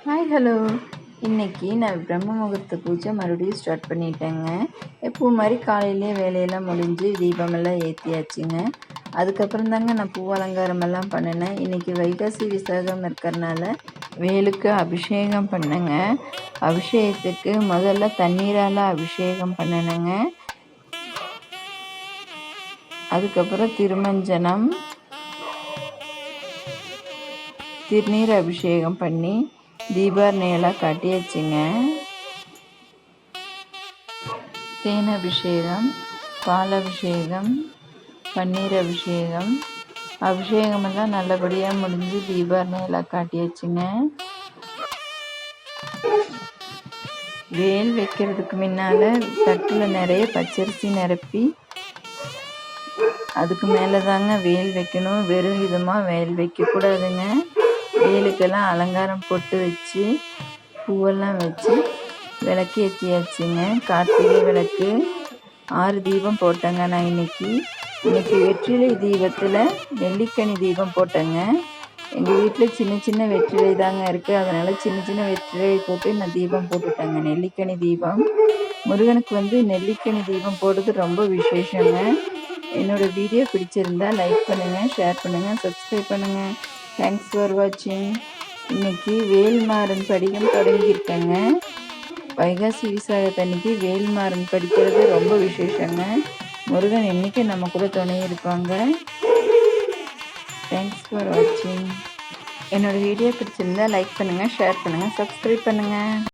Hi hello. இன்றைக்கி நான் பிரம்ம முகூர்த்த பூஜை மறுபடியும் ஸ்டார்ட் பண்ணிட்டேங்க. எப்பவும் மாதிரி காலையிலே வேலையெல்லாம் முடிஞ்சு தீபமெல்லாம் ஏற்றியாச்சுங்க. அதுக்கப்புறம் தாங்க நான் பூ அலங்காரமெல்லாம் பண்ணினேன். இன்றைக்கி வைகாசி விசாகம் இருக்கிறனால வேலுக்கு அபிஷேகம் பண்ணேங்க. அபிஷேகத்துக்கு முதல்ல தண்ணீரால் அபிஷேகம் பண்ணினேங்க. அதுக்கப்புறம் திருமஞ்சனம், திருநீர் அபிஷேகம் பண்ணி தீபாரணையெல்லாம் காட்டியாச்சுங்க. தேன் அபிஷேகம், பால் அபிஷேகம், பன்னீர் அபிஷேகம், அபிஷேகமெல்லாம் நல்லபடியாக முடிஞ்சு தீபாரணையெல்லாம் காட்டியாச்சுங்க. வேல் வைக்கிறதுக்கு முன்னால் தட்டில் நிறைய பச்சரிசி நிரப்பி அதுக்கு மேலே தாங்க வேல் வைக்கணும். வெறும் விதமாக வேல் வைக்கக்கூடாதுங்க. வேலுக்கெல்லாம் அலங்காரம் போட்டு வச்சு பூவெல்லாம் வச்சு விளக்கு ஏற்றியாச்சுங்க. கார்த்திகை விளக்கு 6 தீபம் போட்டேங்க. நான் இன்னைக்கு வெற்றிலை தீபத்தில் நெல்லிக்கனி தீபம் போட்டேங்க. எங்கள் வீட்டில் சின்ன சின்ன வெற்றிலை தாங்க இருக்குது. அதனால் சின்ன சின்ன வெற்றிலை போட்டு நான் தீபம் போட்டுட்டேங்க. நெல்லிக்கனி தீபம் முருகனுக்கு நெல்லிக்கனி தீபம் போடுறது ரொம்ப விசேஷங்க. என்னோடய வீடியோ பிடிச்சிருந்தா லைக் பண்ணுங்கள், ஷேர் பண்ணுங்கள், சப்ஸ்கிரைப் பண்ணுங்கள். தேங்க்ஸ் ஃபார் வாட்சிங். இன்றைக்கி வேல்மாறன் படிகம் தொடங்கியிருக்கேங்க. வைகாசி விசாகத்தன்னைக்கு வேல்மாறன் படிக்கிறது ரொம்ப விசேஷங்க. முருகன் என்றைக்கு நம்ம கூட துணை இருப்பாங்க. தேங்க்ஸ் ஃபார் வாட்சிங். என்னோடய வீடியோ பிடிச்சிருந்தா லைக் பண்ணுங்கள், ஷேர் பண்ணுங்கள், சப்ஸ்கிரைப் பண்ணுங்கள்.